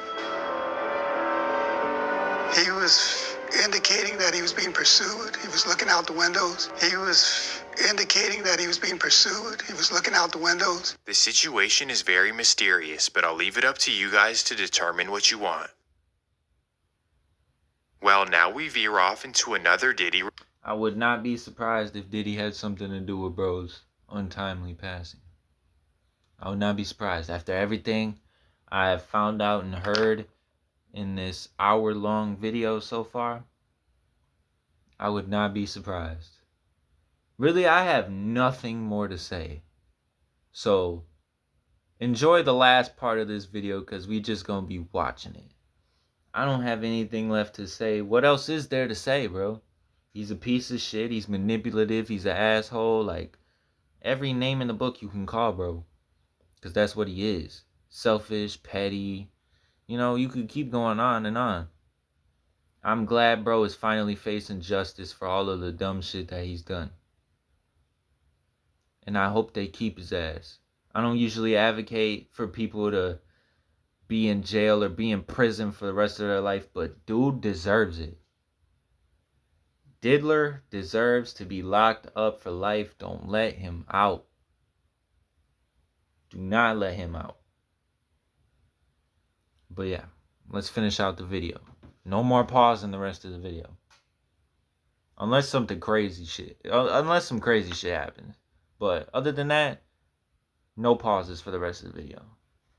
S9: He was indicating that he was being pursued. He was looking out the windows. He was indicating that he was being pursued. He was looking out the windows.
S3: The situation is very mysterious, but I'll leave it up to you guys to determine what you want. Well, now we veer off into another Diddy.
S2: I would not be surprised if Diddy had something to do with bro's untimely passing. I would not be surprised. After everything I have found out and heard in this hour-long video so far, I would not be surprised. Really, I have nothing more to say. So, enjoy the last part of this video because we just gonna be watching it. I don't have anything left to say. What else is there to say, bro? He's a piece of shit. He's manipulative. He's an asshole. Like, every name in the book you can call, bro. Because that's what he is. Selfish, petty. You could keep going on and on. I'm glad bro is finally facing justice for all of the dumb shit that he's done. And I hope they keep his ass. I don't usually advocate for people to be in jail or be in prison for the rest of their life, but dude deserves it. Diddler deserves to be locked up for life. Don't let him out. Do not let him out. But yeah, let's finish out the video. No more pause in the rest of the video. Unless some crazy shit happens. But other than that, no pauses for the rest of the video.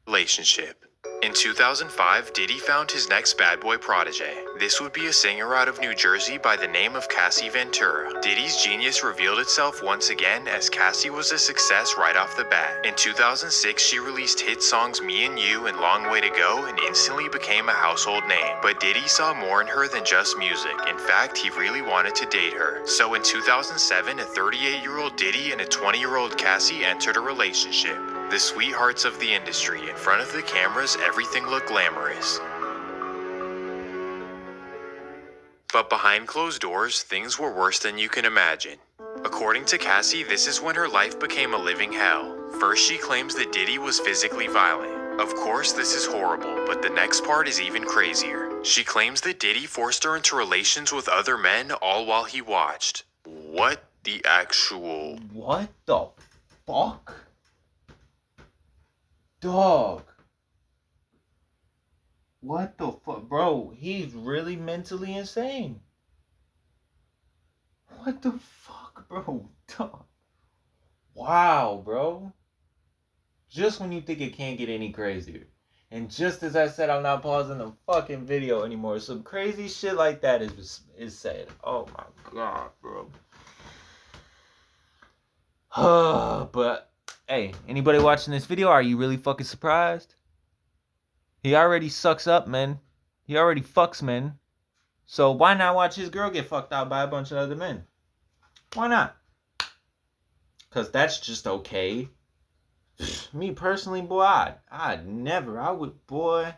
S3: Relationship. In 2005, Diddy found his next bad boy protege. This would be a singer out of New Jersey by the name of Cassie Ventura. Diddy's genius revealed itself once again as Cassie was a success right off the bat. In 2006, she released hit songs Me and You and Long Way to Go and instantly became a household name. But Diddy saw more in her than just music. In fact, he really wanted to date her. So in 2007, a 38-year-old Diddy and a 20-year-old Cassie entered a relationship. The sweethearts of the industry. In front of the cameras, everything looked glamorous. But behind closed doors, things were worse than you can imagine. According to Cassie, this is when her life became a living hell. First, she claims that Diddy was physically violent. Of course, this is horrible, but the next part is even crazier. She claims that Diddy forced her into relations with other men, all while he watched. What the actual...
S2: What the fuck? Dog. What the fuck? Bro, he's really mentally insane. What the fuck, bro? Dog. Wow, bro. Just when you think it can't get any crazier. And just as I said, I'm not pausing the fucking video anymore. Some crazy shit like that is said. Oh my god, bro. But hey, anybody watching this video, are you really fucking surprised? He already sucks up, man. He already fucks men. So why not watch his girl get fucked out by a bunch of other men? Why not? Because that's just okay. Me personally, boy, I would, boy.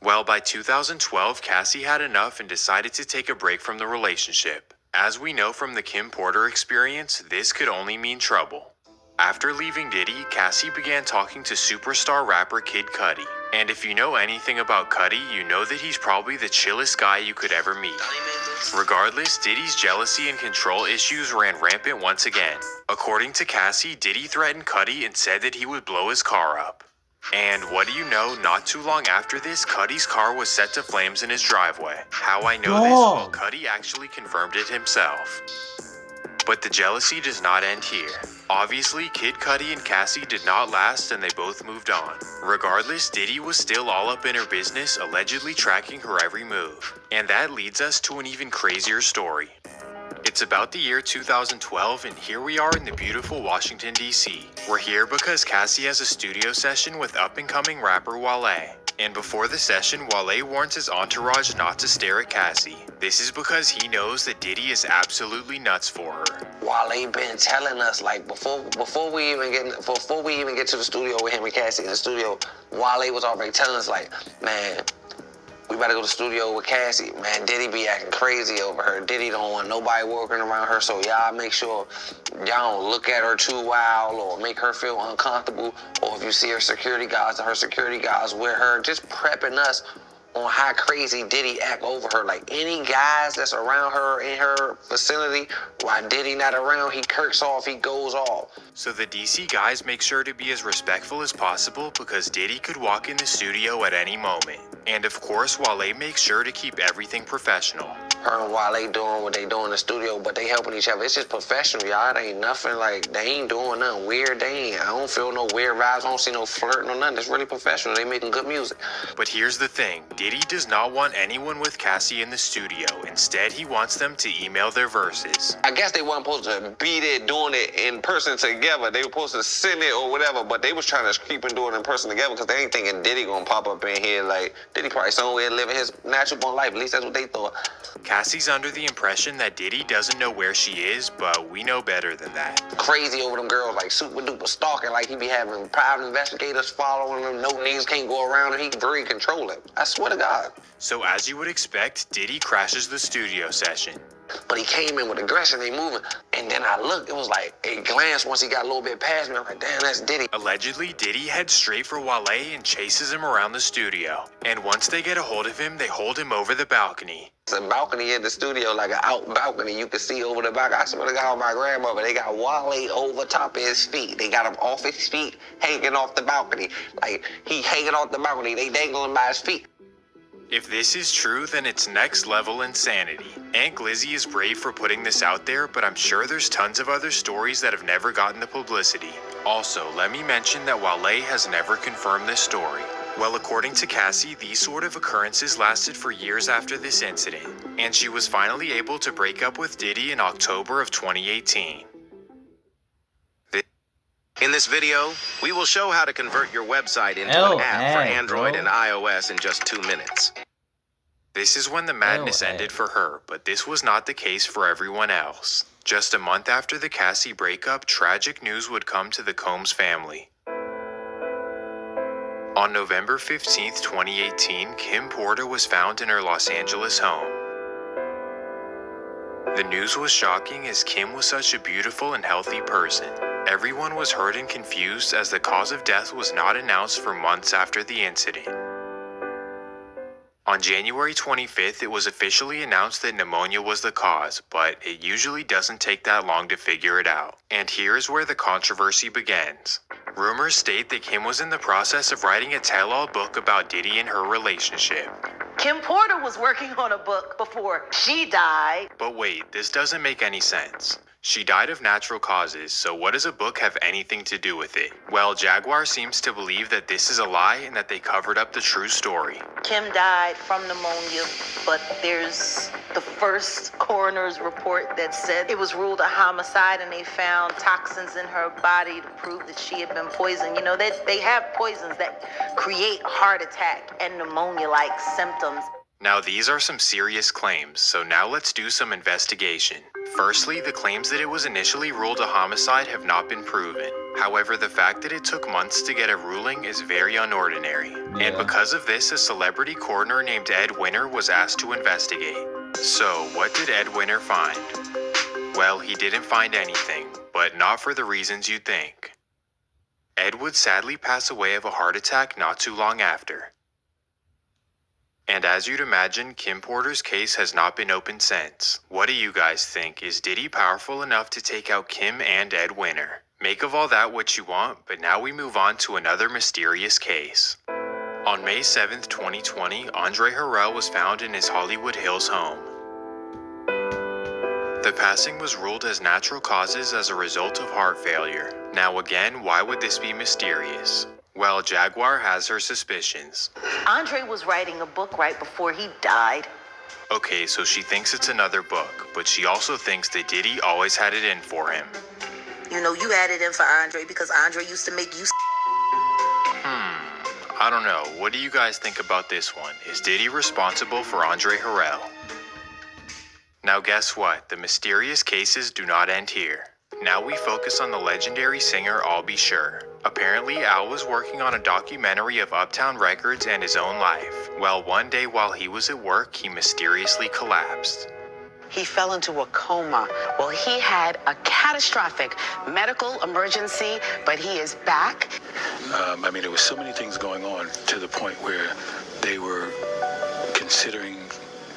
S3: Well, by 2012, Cassie had enough and decided to take a break from the relationship. As we know from the Kim Porter experience, this could only mean trouble. After leaving Diddy, Cassie began talking to superstar rapper Kid Cudi. And if you know anything about Cudi, you know that he's probably the chillest guy you could ever meet. Regardless, Diddy's jealousy and control issues ran rampant once again. According to Cassie, Diddy threatened Cudi and said that he would blow his car up. And what do you know, not too long after this, Cudi's car was set to flames in his driveway. How I know this? Well, Cudi actually confirmed it himself. But the jealousy does not end here. Obviously, Kid Cudi and Cassie did not last and they both moved on. Regardless, Diddy was still all up in her business, allegedly tracking her every move. And that leads us to an even crazier story. It's about the year 2012 and here we are in the beautiful Washington, D.C. We're here because Cassie has a studio session with up-and-coming rapper Wale. And before the session, Wale warns his entourage not to stare at Cassie. This is because he knows that Diddy is absolutely nuts for her.
S12: Wale been telling us, like, before we even get to the studio with him and Cassie in the studio, Wale was already telling us, like, man, we better go to the studio with Cassie. Man, Diddy be acting crazy over her. Diddy don't want nobody working around her, so y'all make sure y'all don't look at her too wild or make her feel uncomfortable. Or if you see her security guards with her, just prepping us on how crazy Diddy act over her. Like, any guys that's around her in her vicinity, while Diddy not around, he kirks off, he goes off.
S3: So the DC guys make sure to be as respectful as possible because Diddy could walk in the studio at any moment. And of course, Wale makes sure to keep everything professional.
S12: Her and Wale doing what they do in the studio, but they helping each other. It's just professional, y'all. It ain't nothing like, they ain't doing nothing weird. I don't feel no weird vibes. I don't see no flirting or nothing. It's really professional. They making good music.
S3: But here's the thing. Diddy does not want anyone with Cassie in the studio. Instead, he wants them to email their verses.
S12: I guess they weren't supposed to be there doing it in person together. They were supposed to send it or whatever, but they was trying to keep and do it in person together because they ain't thinking Diddy gonna pop up in here. Like, Diddy probably somewhere living his natural born life. At least that's what they thought.
S3: Cassie's under the impression that Diddy doesn't know where she is, but we know better than that.
S12: Crazy over them girls, like super duper stalking, like he be having private investigators following him. No niggas can't go around him. He can very control it. I swear to God.
S3: So as you would expect, Diddy crashes the studio session.
S12: But he came in with aggression, they moving. And then I looked, it was like a glance once he got a little bit past me. I'm like, damn, that's Diddy.
S3: Allegedly, Diddy heads straight for Wale and chases him around the studio. And once they get a hold of him, they hold him over the balcony.
S12: It's a balcony in the studio, like an out balcony. You can see over the balcony. I swear to God, my grandmother, they got Wale over top of his feet. They got him off his feet, hanging off the balcony. Like, he hanging off the balcony. They dangling by his feet.
S3: If this is true, then it's next level insanity. Aunt Glizzy is brave for putting this out there, but I'm sure there's tons of other stories that have never gotten the publicity. Also, let me mention that Wale has never confirmed this story. Well, according to Cassie, these sort of occurrences lasted for years after this incident, and she was finally able to break up with Diddy in October of 2018.
S13: In this video, we will show how to convert your website into an app for Android and iOS in just 2 minutes.
S3: This is when the madness ended for her, but this was not the case for everyone else. Just a month after the Cassie breakup, tragic news would come to the Combs family. On November 15th, 2018, Kim Porter was found in her Los Angeles home. The news was shocking as Kim was such a beautiful and healthy person. Everyone was hurt and confused as the cause of death was not announced for months after the incident. On January 25th, it was officially announced that pneumonia was the cause, but it usually doesn't take that long to figure it out. And here's where the controversy begins. Rumors state that Kim was in the process of writing a tell-all book about Diddy and her relationship.
S14: Kim Porter was working on a book before she died.
S3: But wait, this doesn't make any sense. She died of natural causes, so what does a book have anything to do with it? Well, Jaguar seems to believe that this is a lie and that they covered up the true story.
S11: Kim died from pneumonia, but there's the first coroner's report that said it was ruled a homicide, and they found toxins in her body to prove that she had been poisoned. You know, they have poisons that create heart attack and pneumonia-like symptoms.
S3: Now these are some serious claims, so now let's do some investigation. Firstly, the claims that it was initially ruled a homicide have not been proven. However, the fact that it took months to get a ruling is very unordinary. And because of this, a celebrity coroner named Ed Winter was asked to investigate. So, what did Ed Winter find? Well, he didn't find anything, but not for the reasons you'd think. Ed would sadly pass away of a heart attack not too long after. And as you'd imagine, Kim Porter's case has not been opened since. What do you guys think? Is Diddy powerful enough to take out Kim and Ed Winter? Make of all that what you want, but now we move on to another mysterious case. On May 7th, 2020, Andre Harrell was found in his Hollywood Hills home. The passing was ruled as natural causes as a result of heart failure. Now again, why would this be mysterious? Well, Jaguar has her suspicions.
S11: Andre was writing a book right before he died.
S3: Okay, so she thinks it's another book, but she also thinks that Diddy always had it in for him.
S11: You know, you had it in for Andre because Andre used to make you.
S3: I don't know. What do you guys think about this one? Is Diddy responsible for Andre Harrell? Now guess what? The mysterious cases do not end here. Now we focus on the legendary singer I'll Be Sure. Apparently, Al was working on a documentary of Uptown Records and his own life. Well, one day while he was at work, he mysteriously collapsed.
S14: He fell into a coma. Well, he had a catastrophic medical emergency, but he is back.
S15: There were so many things going on to the point where they were considering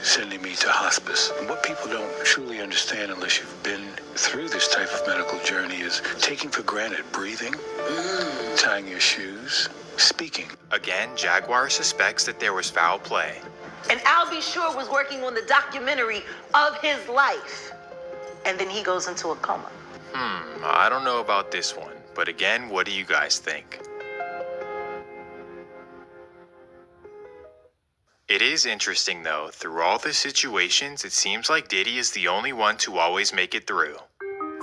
S15: sending me to hospice. And what people don't truly understand unless you've been through this type of medical journey is taking for granted breathing, tying your shoes, speaking.
S3: Again, Jaguar suspects that there was foul play.
S11: And I'll Be Sure was working on the documentary of his life. And then he goes into a coma.
S3: I don't know about this one, but again, what do you guys think? It is interesting though, through all the situations, it seems like Diddy is the only one to always make it through.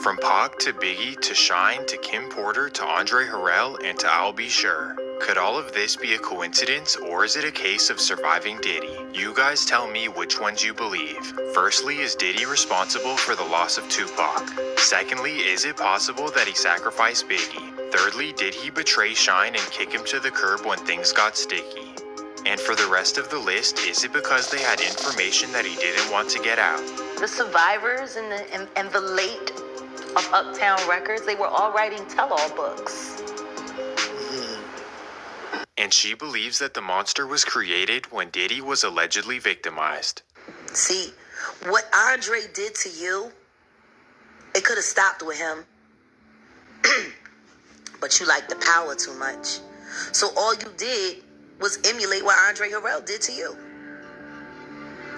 S3: From Pac to Biggie to Shine to Kim Porter to Andre Harrell and to I'll Be Sure. Could all of this be a coincidence, or is it a case of surviving Diddy? You guys tell me which ones you believe. Firstly, is Diddy responsible for the loss of Tupac? Secondly, is it possible that he sacrificed Biggie? Thirdly, did he betray Shine and kick him to the curb when things got sticky? And for the rest of the list, is it because they had information that he didn't want to get out?
S11: The survivors and the late of Uptown Records, they were all writing tell-all books.
S3: And she believes that the monster was created when Diddy was allegedly victimized.
S11: See, what Andre did to you, it could have stopped with him. But you like the power too much. So all you did was emulate what Andre Harrell did to you.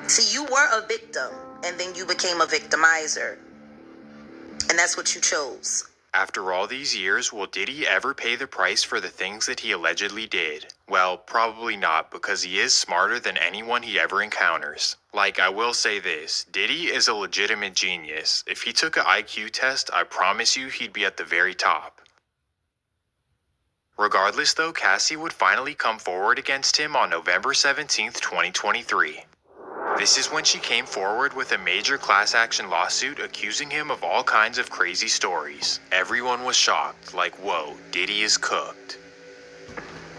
S11: See, you were a victim, and then you became a victimizer. And that's what you chose.
S3: After all these years, will Diddy ever pay the price for the things that he allegedly did? Well, probably not, because he is smarter than anyone he ever encounters. Like, I will say this, Diddy is a legitimate genius. If he took an IQ test, I promise you he'd be at the very top. Regardless though, Cassie would finally come forward against him on November 17th, 2023. This is when she came forward with a major class action lawsuit accusing him of all kinds of crazy stories. Everyone was shocked, like whoa, Diddy is cooked.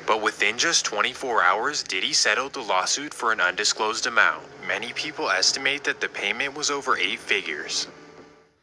S3: But within just 24 hours, Diddy settled the lawsuit for an undisclosed amount. Many people estimate that the payment was over 8 figures.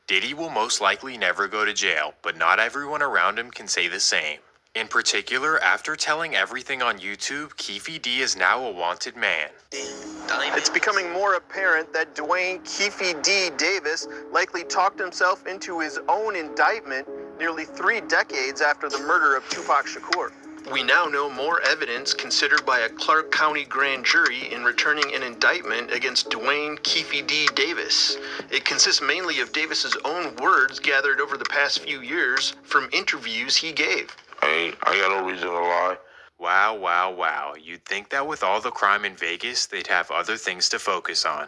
S3: Diddy will most likely never go to jail, but not everyone around him can say the same. In particular, after telling everything on YouTube, Keefe D is now a wanted man.
S16: It's becoming more apparent that Dwayne Keefe D. Davis likely talked himself into his own indictment nearly 3 decades after the murder of Tupac Shakur. We now know more evidence considered by a Clark County grand jury in returning an indictment against Dwayne Keefe D. Davis. It consists mainly of Davis's own words gathered over the past few years from interviews he gave.
S5: I got no reason to lie.
S13: Wow, wow, wow. You'd think that with all the crime in Vegas, they'd have other things to focus on.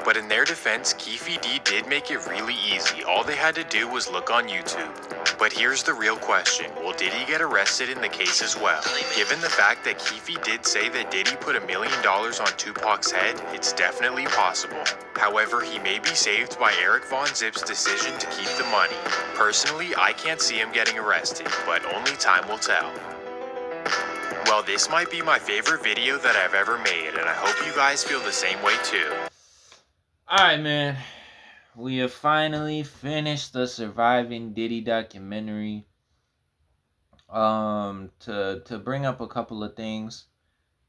S13: But in their defense, Keefe D did make it really easy. All they had to do was look on YouTube. But here's the real question. Will Diddy get arrested in the case as well? Given the fact that Keefe did say that Diddy put $1 million on Tupac's head, it's definitely possible. However, he may be saved by Eric Von Zip's decision to keep the money. Personally, I can't see him getting arrested, but only time will tell. Well, this might be my favorite video that I've ever made, and I hope you guys feel the same way too.
S2: Alright, man. We have finally finished the Surviving Diddy documentary. To bring up a couple of things.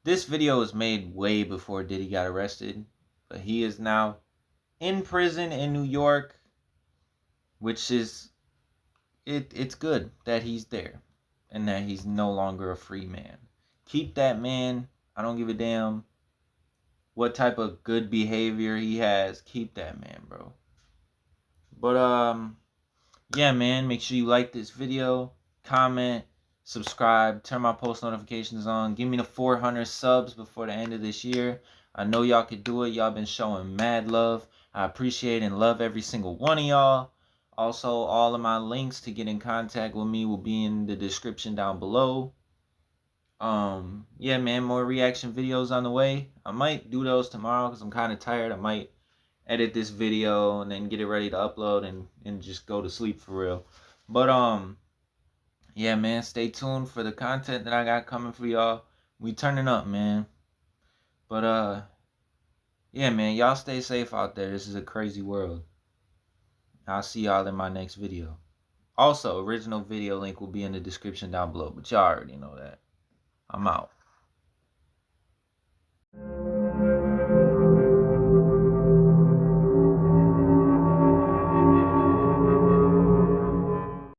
S2: This video was made way before Diddy got arrested. But he is now in prison in New York. Which is... It's good that he's there. And that he's no longer a free man. Keep that man. I don't give a damn what type of good behavior he has. Keep that man, bro. But yeah, man, make sure you like this video, comment, subscribe, turn my post notifications on, give me the 400 subs before the end of this year. I know y'all could do it. Y'all been showing mad love. I appreciate and love every single one of y'all. Also, all of my links to get in contact with me will be in the description down below. Yeah, man, more reaction videos on the way. I might do those tomorrow because I'm kind of tired. I might edit this video and then get it ready to upload and just go to sleep for real. But yeah, man, stay tuned for the content that I got coming for y'all. We turning up, man. But yeah, man, y'all stay safe out there. This is a crazy world. I'll see y'all in my next video. Also, original video link will be in the description down below, but y'all already know that. I'm out.